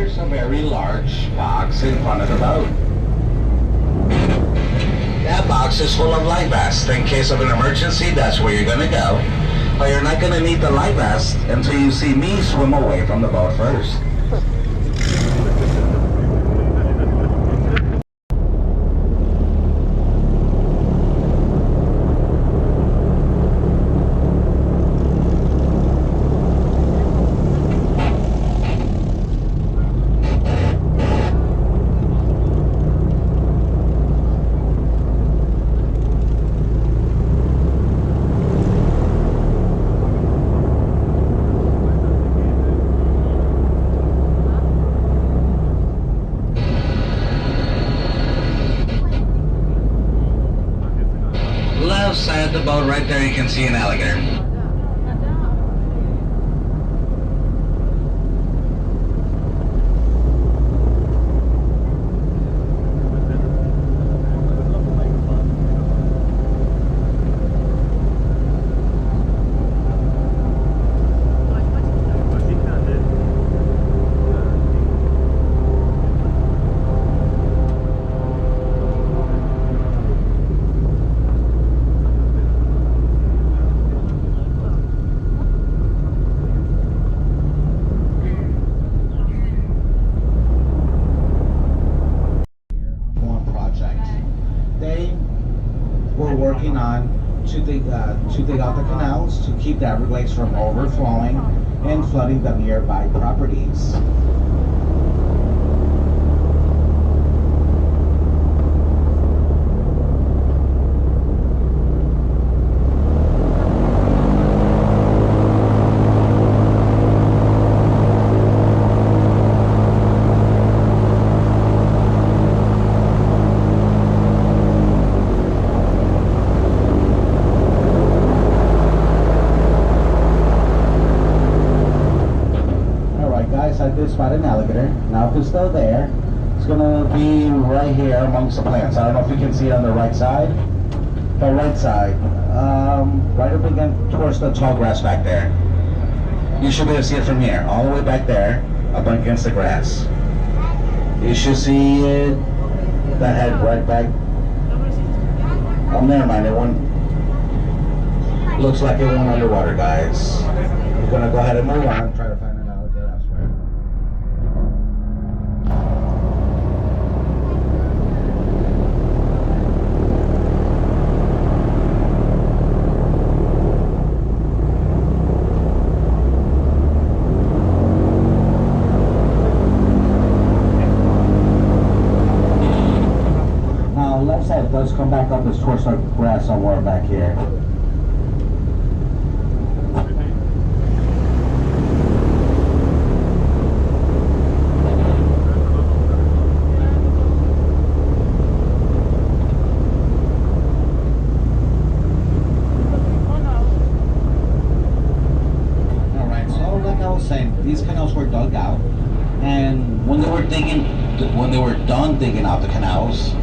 there's a very large box in front of the boat. That box is full of life vests. In case of an emergency, that's where you're gonna go. But you're not gonna need the life vest until you see me swim away from the boat first. Left side of the boat, right there, you can see an alligator. We're working on to dig out the canals to keep the Everglades from overflowing and flooding the nearby properties. I did spot an alligator. Now if it's still there, it's gonna be right here amongst the plants. I don't know if you can see it on the right side. The right side. Right up against towards the tall grass back there. You should be able to see it from here, all the way back there, up against the grass. You should see it, that head right back. Oh, never mind, it went, looks like it went underwater, guys. We're gonna go ahead and move on and try to find an alligator elsewhere. Left side does come back up as towards the grass somewhere back here. Alright, so like I was saying, these canals were dug out, and when they were done digging out the canals,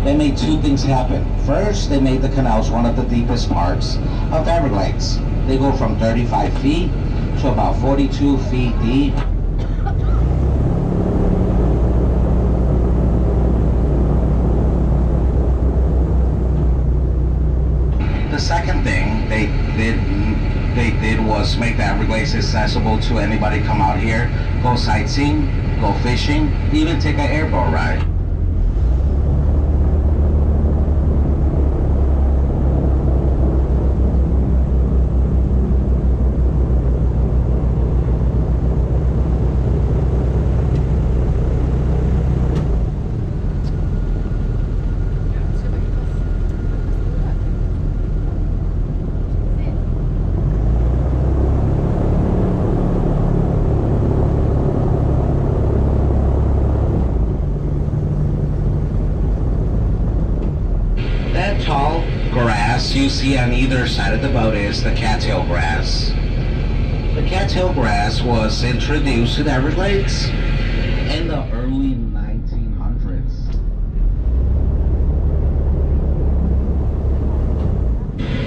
they made two things happen. First, they made the canals one of the deepest parts of the Everglades. They go from 35 feet to about 42 feet deep. The second thing they did was make the Everglades accessible to anybody come out here, go sightseeing, go fishing, even take an airboat ride. That tall grass you see on either side of the boat is the cattail grass. The cattail grass was introduced to the Everglades in the early 1900s.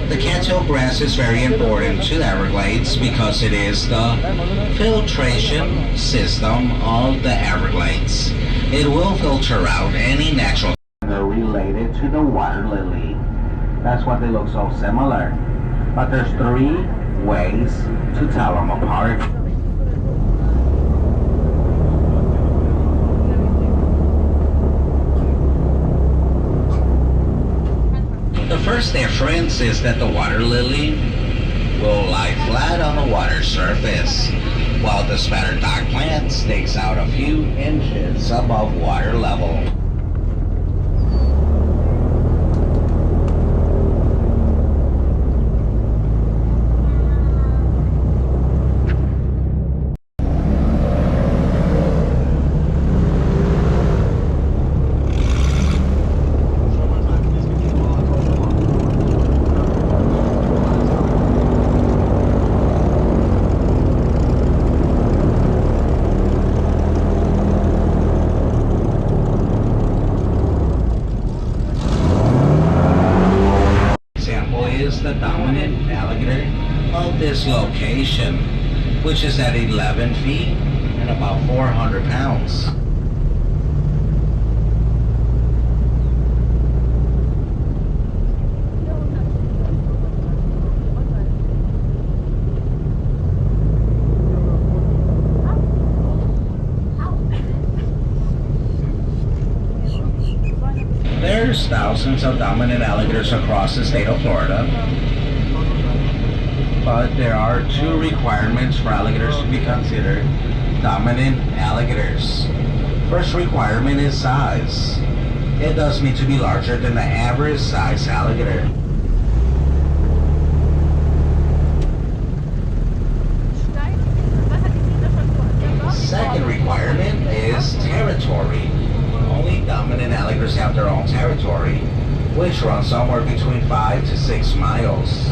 The tall grass is very important to the Everglades because it is the filtration system of the Everglades. It will filter out any natural. They're related to the water lily. That's why they look so similar. But there's 3 ways to tell them apart. The first difference is that the water lily will lie flat on the water surface, while the spattered dock plant sticks out a few inches above water level. The dominant alligator of this location, which is at 11 feet and about 400 pounds. There's thousands of dominant alligators across the state of Florida, but there are 2 requirements for alligators to be considered dominant alligators. First requirement is size. It does need to be larger than the average size alligator. Second requirement is territory. Only dominant alligators have their own territory, which runs somewhere between 5 to 6 miles.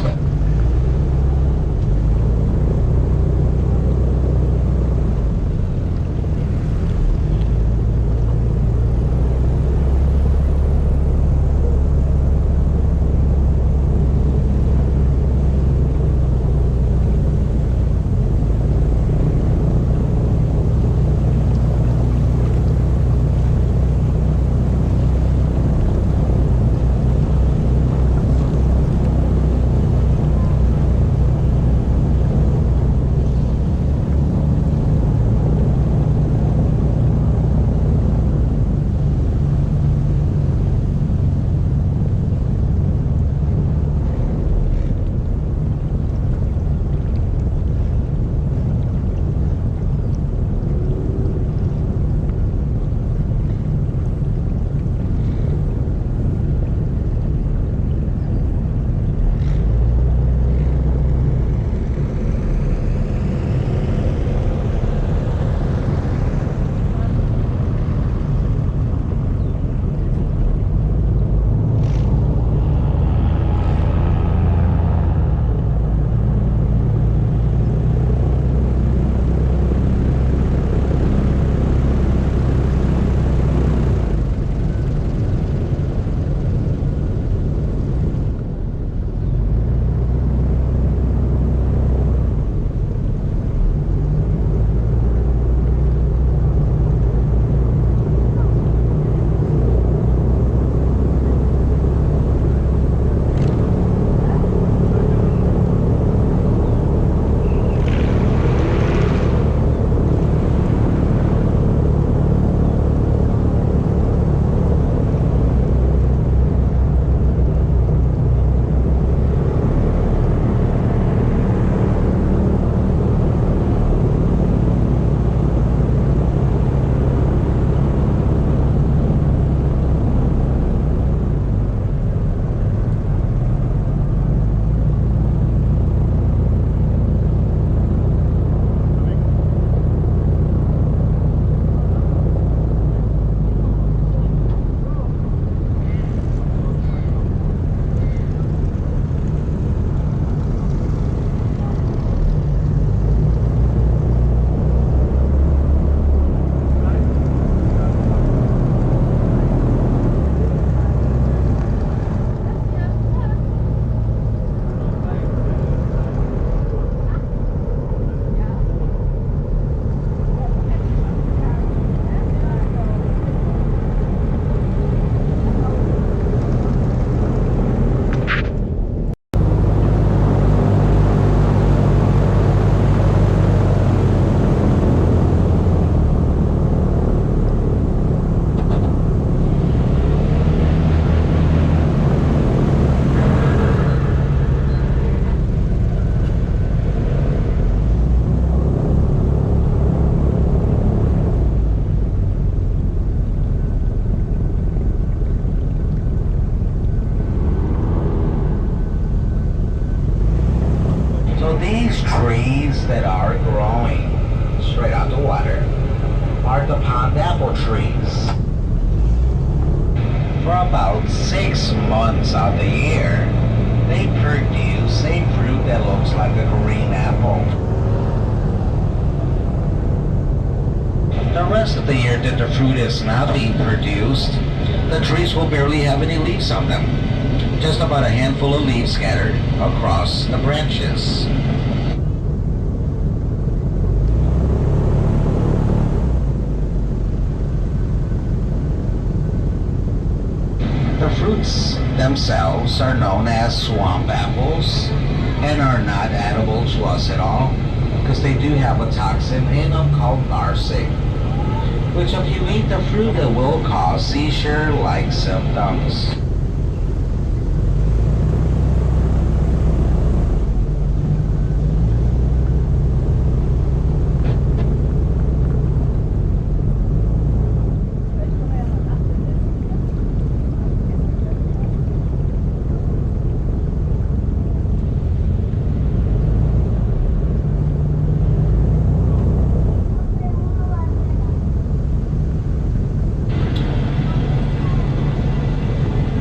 the water are the pond apple trees. For about 6 months of the year, they produce a fruit that looks like a green apple. The rest of the year that the fruit is not being produced, the trees will barely have any leaves on them. Just about a handful of leaves scattered across the branches. The fruits themselves are known as swamp apples and are not edible to us at all because they do have a toxin in them called narcic, which if you eat the fruit it will cause seizure-like symptoms.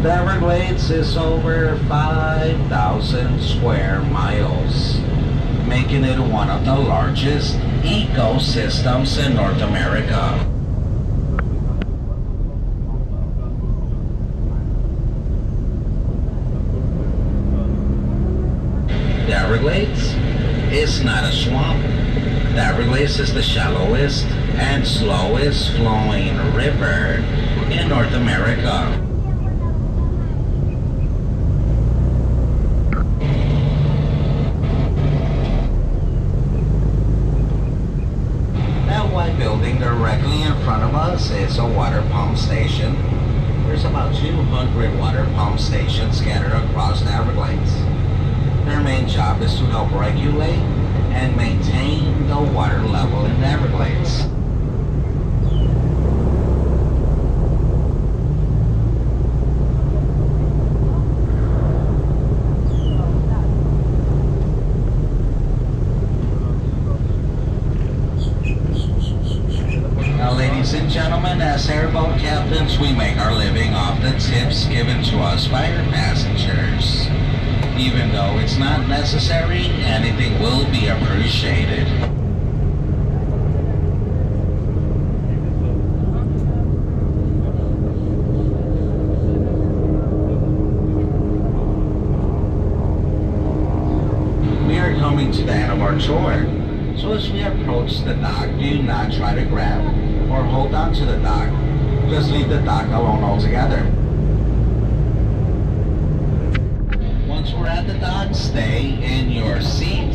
The Everglades is over 5,000 square miles, making it one of the largest ecosystems in North America. The Everglades is not a swamp. The Everglades is the shallowest and slowest flowing river in North America. Building directly in front of us is a water pump station. There's about 200 water pump stations scattered across the Everglades. Their main job is to help regulate and maintain the water level in the Everglades. Ladies and gentlemen, as airboat captains, we make our living off the tips given to us by our passengers. Even though it's not necessary, anything will be appreciated. We are coming to the end of our tour. So as we approach the dock, do not try to grab or hold on to the dock. Just leave the dock alone altogether. Once we're at the dock, stay in your seats